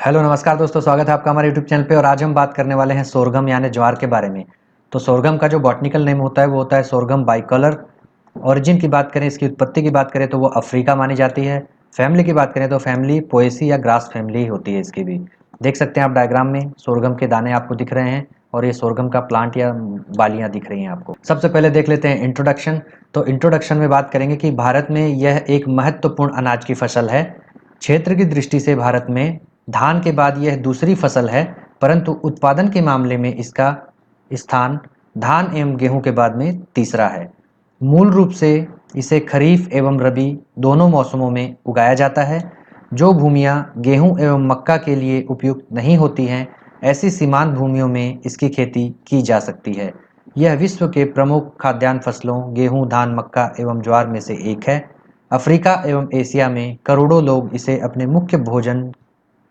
Hello नमस्कार दोस्तों, स्वागत है आपका हमारे यूट्यूब चैनल पे। और आज हम बात करने वाले हैं सोरगम यानी ज्वार के बारे में। तो सोरगम का जो बॉटनिकल नेम होता है वो होता है सोरगम बाइकलर। ओरिजिन की बात करें, इसकी उत्पत्ति की बात करें तो वो अफ्रीका मानी जाती है। फैमिली की बात करें तो फैमिली पोएसी या ग्रास फैमिली होती है इसकी भी। देख सकते हैं आप डायग्राम में सोरगम के दाने आपको दिख रहे हैं और ये सोरगम का प्लांट या बालियां दिख रही हैं आपको। सबसे पहले देख लेते हैं इंट्रोडक्शन। तो इंट्रोडक्शन में बात करेंगे कि भारत में यह एक महत्वपूर्ण अनाज की फसल है। क्षेत्र की दृष्टि से भारत में धान के बाद यह दूसरी फसल है, परंतु उत्पादन के मामले में इसका स्थान धान एवं गेहूं के बाद में तीसरा है। मूल रूप से इसे खरीफ एवं रबी दोनों मौसमों में उगाया जाता है। जो भूमियां गेहूं एवं मक्का के लिए उपयुक्त नहीं होती हैं, ऐसी सीमांत भूमियों में इसकी खेती की जा सकती है। यह विश्व के प्रमुख खाद्यान्न फसलों गेहूं, धान, मक्का एवं ज्वार में से एक है। अफ्रीका एवं एशिया में करोड़ों लोग इसे अपने मुख्य भोजन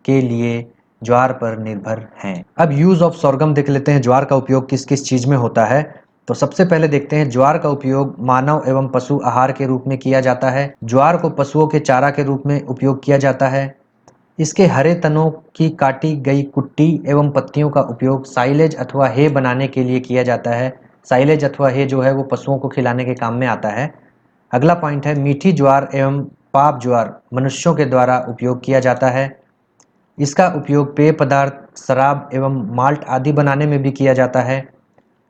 के लिए ज्वार पर निर्भर हैं। अब यूज ऑफ सोरगम देख लेते हैं, ज्वार का उपयोग किस किस चीज में होता है। तो सबसे पहले देखते हैं ज्वार का उपयोग मानव एवं पशु आहार के रूप में किया जाता है। ज्वार को पशुओं के चारा के रूप में उपयोग किया जाता है। इसके हरे तनों की काटी गई कुट्टी एवं पत्तियों का उपयोग साइलेज अथवा हे बनाने के लिए किया जाता है। साइलेज अथवा हे जो है वो पशुओं को खिलाने के काम में आता है। अगला पॉइंट है मीठी ज्वार एवं पाप ज्वार मनुष्यों के द्वारा उपयोग किया जाता है। इसका उपयोग पेय पदार्थ, शराब एवं माल्ट आदि बनाने में भी किया जाता है।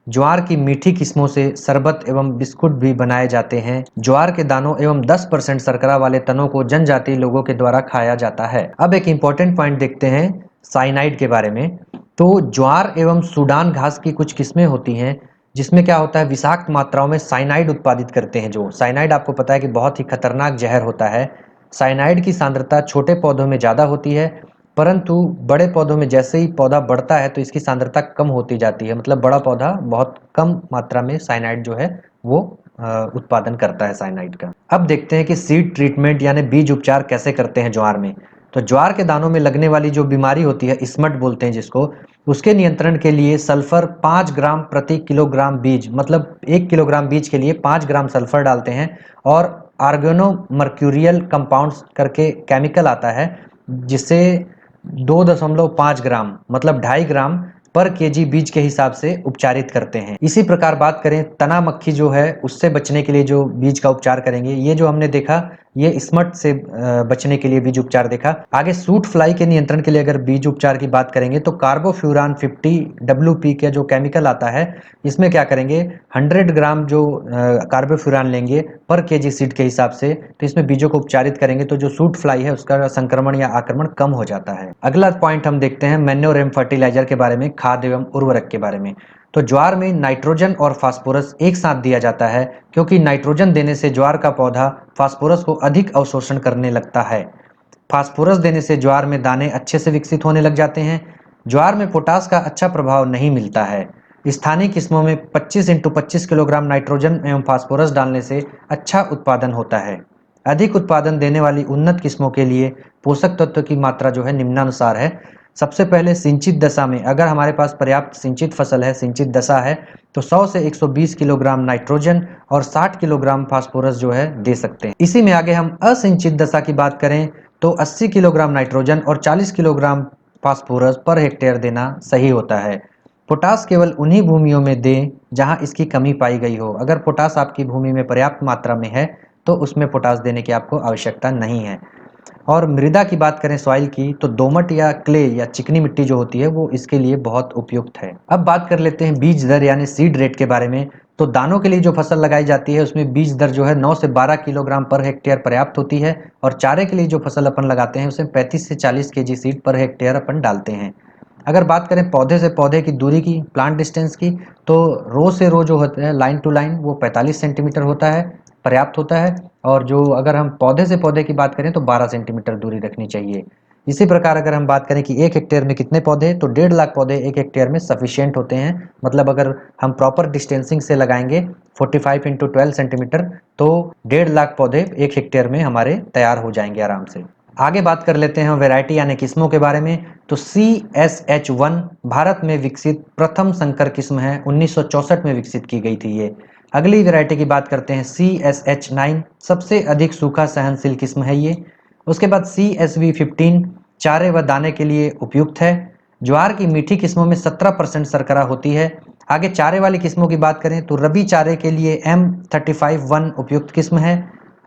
ज्वार की मीठी किस्मों से शरबत एवं बिस्कुट भी बनाए जाते हैं। ज्वार के दानों एवं 10% शर्करा वाले तनों को जनजातीय लोगों के द्वारा खाया जाता है। अब एक इंपॉर्टेंट पॉइंट देखते हैं साइनाइड के बारे में। तो ज्वार एवं सूडान घास की कुछ किस्में होती हैं जिसमें क्या होता है, विषाक्त मात्राओं में साइनाइड उत्पादित करते हैं। जो साइनाइड आपको पता है कि बहुत ही खतरनाक जहर होता है। साइनाइड की सांद्रता छोटे पौधों में ज़्यादा होती है, परंतु बड़े पौधों में जैसे ही पौधा बढ़ता है तो इसकी सांद्रता कम होती जाती है। मतलब बड़ा पौधा बहुत कम मात्रा में साइनाइड जो है वो उत्पादन करता है साइनाइड का। अब देखते हैं कि सीड ट्रीटमेंट यानी बीज उपचार कैसे करते हैं ज्वार में। तो ज्वार के दानों में लगने वाली जो बीमारी होती है, स्मट बोलते हैं जिसको, उसके नियंत्रण के लिए सल्फर 5 ग्राम प्रति किलोग्राम बीज, मतलब 1 किलोग्राम बीज के लिए 5 ग्राम सल्फर डालते हैं। और आर्गेनो मर्क्यूरियल कंपाउंड्स करके केमिकल आता है जिससे 2.5 ग्राम मतलब 2.5 ग्राम पर केजी बीज के हिसाब से उपचारित करते हैं। इसी प्रकार बात करें तना मक्खी जो है उससे बचने के लिए जो बीज का उपचार करेंगे, ये जो हमने देखा ये स्मट से बचने के लिए बीज उपचार देखा। आगे सूट फ्लाई के नियंत्रण के लिए अगर बीज उपचार की बात करेंगे तो कार्बोफ्यूरान 50 WP का जो केमिकल आता है, इसमें क्या करेंगे 100 ग्राम जो कार्बोफ्यूरान लेंगे पर केजी सीड के हिसाब से, तो इसमें बीजों को उपचारित करेंगे तो जो सूट फ्लाई है उसका संक्रमण या आक्रमण कम हो जाता है। अगला पॉइंट हम देखते हैं मैन्योर एवं फर्टिलाइजर के बारे में, खाद एवं उर्वरक के बारे में। तो ज्वार में नाइट्रोजन और फास्फोरस एक साथ दिया जाता है क्योंकि नाइट्रोजन देने से ज्वार का पौधा फास्फोरस को अधिक अवशोषण करने लगता है। फास्फोरस देने से ज्वार में दाने अच्छे से विकसित होने लग जाते हैं। ज्वार में पोटास का अच्छा प्रभाव नहीं मिलता है। स्थानीय किस्मों में 25 × 25 किलोग्राम नाइट्रोजन एवं फास्फोरस डालने से अच्छा उत्पादन होता है। अधिक उत्पादन देने वाली उन्नत किस्मों के लिए पोषक तत्व की मात्रा जो है निम्नानुसार है। सबसे पहले सिंचित दशा में अगर हमारे पास पर्याप्त सिंचित फसल है, सिंचित दशा है, तो 100 से 120 किलोग्राम नाइट्रोजन और 60 किलोग्राम फास्फोरस जो है दे सकते हैं। इसी में आगे हम असिंचित दशा की बात करें तो 80 किलोग्राम नाइट्रोजन और 40 किलोग्राम फास्फोरस पर हेक्टेयर देना सही होता है। पोटास केवल उन्हीं भूमियों में दें जहां इसकी कमी पाई गई हो। अगर पोटास आपकी भूमि में पर्याप्त मात्रा में है तो उसमें पोटास देने की आपको आवश्यकता नहीं है। और मृदा की बात करें सॉइल की, तो दोमट या क्ले या चिकनी मिट्टी जो होती है वो इसके लिए बहुत उपयुक्त है। अब बात कर लेते हैं बीज दर यानी सीड रेट के बारे में। तो दानों के लिए जो फसल लगाई जाती है उसमें बीज दर जो है 9 से 12 किलोग्राम पर हेक्टेयर पर्याप्त होती है। और चारे के लिए जो फसल अपन लगाते हैं उसमें 35 से 40 केजी सीड पर हेक्टेयर अपन डालते हैं। अगर बात करें पौधे से पौधे की दूरी की, प्लांट डिस्टेंस की, तो रो से रो जो होता है लाइन टू लाइन वो 45 सेंटीमीटर होता है, पर्याप्त होता है। और जो अगर हम पौधे से पौधे की बात करें तो 12 सेंटीमीटर दूरी रखनी चाहिए। इसी प्रकार अगर हम बात करें कि 1 हेक्टेयर में कितने पौधे, तो 1.5 लाख पौधे 1 हेक्टेयर में सफिशिएंट होते हैं। मतलब अगर हम प्रॉपर डिस्टेंसिंग से लगाएंगे 45 × 12 सेंटीमीटर, तो 1.5 लाख पौधे 1 हेक्टेयर में हमारे तैयार हो जाएंगे आराम से। आगे बात कर लेते हैं वैरायटी यानी किस्मों के बारे में। तो CSH1 भारत में विकसित प्रथम संकर किस्म है, 1964 में विकसित की गई थी ये। अगली वैरायटी की बात करते हैं CSH9, सबसे अधिक सूखा सहनशील किस्म है ये। उसके बाद CSV15 चारे व दाने के लिए उपयुक्त है। ज्वार की मीठी किस्मों में 17% शर्करा होती है। आगे चारे वाली किस्मों की बात करें तो रबी चारे के लिए M35-1 उपयुक्त किस्म है।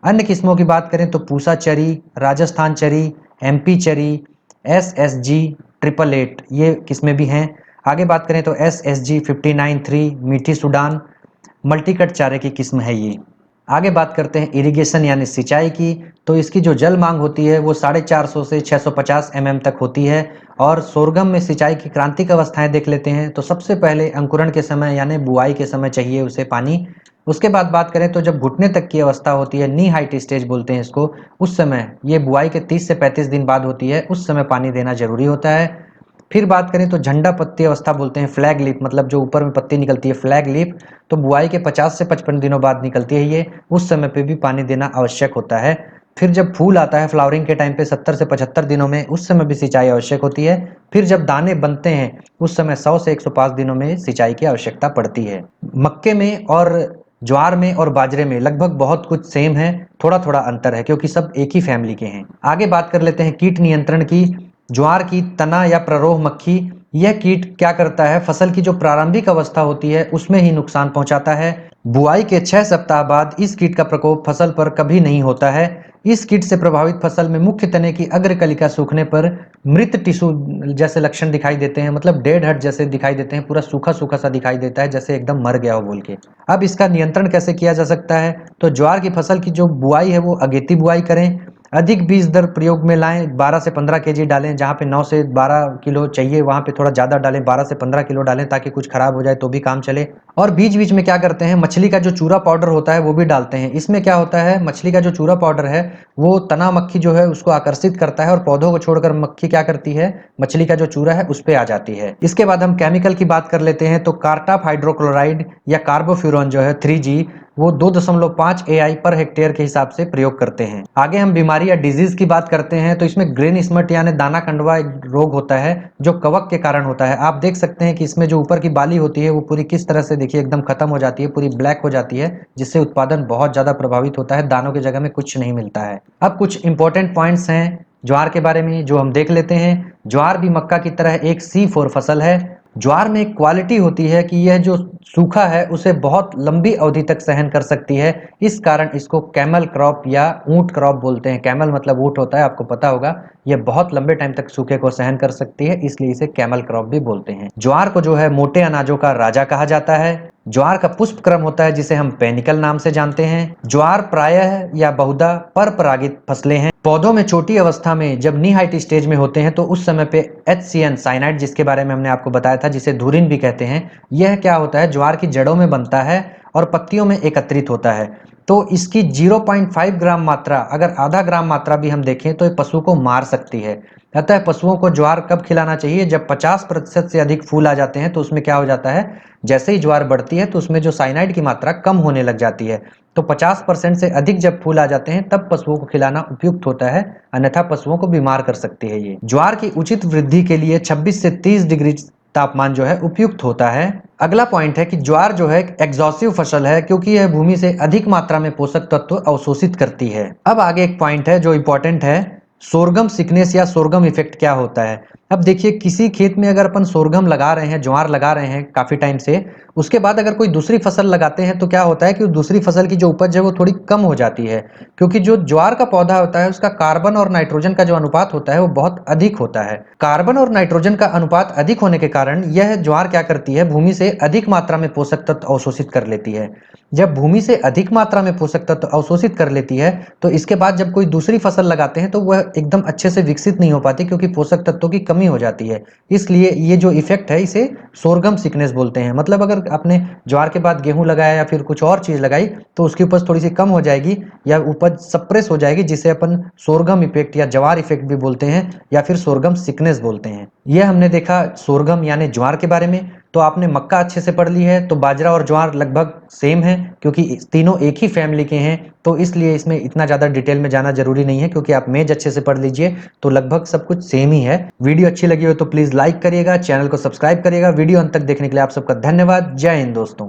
अन्य किस्मों की बात करें तो पूसा चरी, राजस्थान चरी, MP चरी, SSG 888 ये किस्में भी हैं। आगे बात करें तो SSG 59-3 मीठी सूडान मल्टीकट चारे की किस्म है ये। आगे बात करते हैं इरिगेशन यानी सिंचाई की, तो इसकी जो जल मांग होती है वो 450 से 650 mm तक होती है। और सोरगम में सिंचाई की क्रांतिक अवस्थाएं देख लेते हैं तो सबसे पहले अंकुरण के समय यानी बुआई के समय चाहिए उसे पानी। उसके बाद बात करें तो जब घुटने तक की अवस्था होती है, नी हाइट स्टेज बोलते हैं इसको, उस समय ये बुआई के 30 से 35 दिन बाद होती है, उस समय पानी देना जरूरी होता है। फिर बात करें तो झंडा पत्ती अवस्था बोलते हैं, फ्लैग लीफ मतलब जो ऊपर में पत्ती निकलती है फ्लैग लीफ, तो बुआई के 50 से 55 दिनों बाद निकलती है ये, उस समय पे भी पानी देना आवश्यक होता है। फिर जब फूल आता है फ्लावरिंग के टाइम पे 70 से 75 दिनों में, उस समय भी सिंचाई आवश्यक होती है। फिर जब दाने बनते हैं उस समय 100 से 105 दिनों में सिंचाई की आवश्यकता पड़ती है। मक्के में और ज्वार में और बाजरे में लगभग बहुत कुछ सेम है, थोड़ा थोड़ा अंतर है क्योंकि सब एक ही फैमिली के हैं। आगे बात कर लेते हैं कीट नियंत्रण की। ज्वार की तना या प्ररोह मक्खी, यह कीट क्या करता है, फसल की जो प्रारंभिक अवस्था होती है उसमें ही नुकसान पहुंचाता है। बुआई के 6 सप्ताह बाद इस कीट का प्रकोप फसल पर कभी नहीं होता है। इस कीट से प्रभावित फसल में मुख्य तने की अग्रकलिका सूखने पर मृत टिश्यू जैसे लक्षण दिखाई देते हैं, मतलब डेड हट जैसे दिखाई देते हैं, पूरा सूखा सूखा सा दिखाई देता है जैसे एकदम मर गया हो बोल के। अब इसका नियंत्रण कैसे किया जा सकता है, तो ज्वार की फसल की जो बुआई है वो अगेती बुआई करें, अधिक बीज दर प्रयोग में लाएं, 12 से 15 केजी डालें, जहां पे 9 से 12 किलो चाहिए वहां पे थोड़ा ज़्यादा डालें, 12 से 15 किलो डालें ताकि कुछ खराब हो जाए तो भी काम चले। और बीच बीच में क्या करते हैं, मछली का जो चूरा पाउडर होता है वो भी डालते हैं। इसमें क्या होता है, मछली का जो चूरा पाउडर है वो तना मक्खी जो है उसको आकर्षित करता है और पौधों को छोड़कर मक्खी क्या करती है, मछली का जो चूरा है उस पे आ जाती है। इसके बाद हम केमिकल की बात कर लेते हैं, तो कार्टाप हाइड्रोक्लोराइड या कार्बोफ्यूरॉन जो है 3G, वो 2.5 AI पर हेक्टेयर के हिसाब से प्रयोग करते हैं। आगे हम बीमारी या डिजीज की बात करते हैं, तो इसमें ग्रेन स्मट यानी दाना कंडवा एक रोग होता है जो कवक के कारण होता है। आप देख सकते हैं कि इसमें जो ऊपर की बाली होती है वो पूरी किस तरह से देखिए एकदम खत्म हो जाती है, पूरी ब्लैक हो जाती है, जिससे उत्पादन बहुत ज्यादा प्रभावित होता है, दानों की जगह में कुछ नहीं मिलता है। अब कुछ इंपॉर्टेंट पॉइंट्स हैं ज्वार के बारे में जो हम देख लेते हैं। ज्वार भी मक्का की तरह एक C4 फसल है। ज्वार में एक क्वालिटी होती है कि यह जो सूखा है उसे बहुत लंबी अवधि तक सहन कर सकती है, इस कारण इसको कैमल क्रॉप या ऊंट क्रॉप बोलते हैं। कैमल मतलब ऊंट होता है, आपको पता होगा, यह बहुत लंबे टाइम तक सूखे को सहन कर सकती है, इसलिए इसे कैमल क्रॉप भी बोलते हैं। ज्वार को जो है मोटे अनाजों का राजा कहा जाता है। ज्वार का पुष्प क्रम होता है जिसे हम पेनिकल नाम से जानते हैं। ज्वार प्रायः या बहुधा पर परागित फसलें हैं। पौधों में छोटी अवस्था में जब नी हाइट स्टेज में होते हैं तो उस समय पे HCN साइनाइड, जिसके बारे में हमने आपको बताया था, जिसे धुरिन भी कहते हैं, यह क्या होता है, ज्वार की जड़ों में बनता है और पत्तियों में एकत्रित होता है। तो इसकी 0.5 ग्राम मात्रा, अगर आधा ग्राम मात्रा भी हम देखें तो ये पशु को मार सकती है। अतः पशुओं को ज्वार कब खिलाना चाहिए, जब 50% से अधिक फूल आ जाते हैं, तो उसमें क्या हो जाता है, जैसे ही ज्वार बढ़ती है तो उसमें जो साइनाइड की मात्रा कम होने लग जाती है। तो 50% से अधिक जब फूल आ जाते हैं तब पशुओं को खिलाना उपयुक्त होता है, अन्यथा पशुओं को बीमार कर सकती है ये। ज्वार की उचित वृद्धि के लिए 26 से 30 डिग्री तापमान जो है उपयुक्त होता है। अगला पॉइंट है कि ज्वार जो है एग्जॉस्टिव फसल है क्योंकि यह भूमि से अधिक मात्रा में पोषक तत्व अवशोषित करती है। अब आगे एक पॉइंट है जो इंपॉर्टेंट है, सोरगम सिकनेस या सोरगम इफेक्ट क्या होता है। अब देखिए, किसी खेत में अगर अपन सोरगम लगा रहे हैं, ज्वार लगा रहे हैं काफी टाइम से, उसके बाद अगर कोई दूसरी फसल लगाते हैं तो क्या होता है कि दूसरी फसल की जो उपज है वो थोड़ी कम हो जाती है, क्योंकि जो ज्वार का पौधा होता है उसका कार्बन और नाइट्रोजन का जो अनुपात होता है वो बहुत अधिक होता है। कार्बन और नाइट्रोजन का अनुपात अधिक होने के कारण यह ज्वार क्या करती है, भूमि से अधिक मात्रा में पोषक तत्व अवशोषित कर लेती है। जब भूमि से अधिक मात्रा में पोषक तत्व अवशोषित कर लेती है तो इसके बाद जब कोई दूसरी फसल लगाते हैं तो वह एकदम अच्छे से विकसित नहीं हो पाती, क्योंकि पोषक तत्वों की कमी हो जाती है। इसलिए ये जो इफेक्ट है इसे सोरगम सिकनेस बोलते हैं। मतलब अगर आपने ज्वार के बाद गेहूं लगाया या फिर कुछ और चीज लगाई तो उसकी उपज थोड़ी सी कम हो जाएगी या उपज सप्रेस हो जाएगी, जिसे अपन सोरगम इफेक्ट या जवार इफेक्ट भी बोलते हैं या फिर सोरगम सिकनेस बोलते हैं। यह हमने देखा सोरगम यानी ज्वार के बारे में। तो आपने मक्का अच्छे से पढ़ ली है, तो बाजरा और ज्वार लगभग सेम है क्योंकि तीनों एक ही फैमिली के हैं, तो इसलिए इसमें इतना ज्यादा डिटेल में जाना जरूरी नहीं है, क्योंकि आप मेज अच्छे से पढ़ लीजिए तो लगभग सब कुछ सेम ही है। वीडियो अच्छी लगी हो तो प्लीज लाइक करिएगा, चैनल को सब्सक्राइब करिएगा। वीडियो अंत तक देखने के लिए आप सबका धन्यवाद। जय हिंद दोस्तों।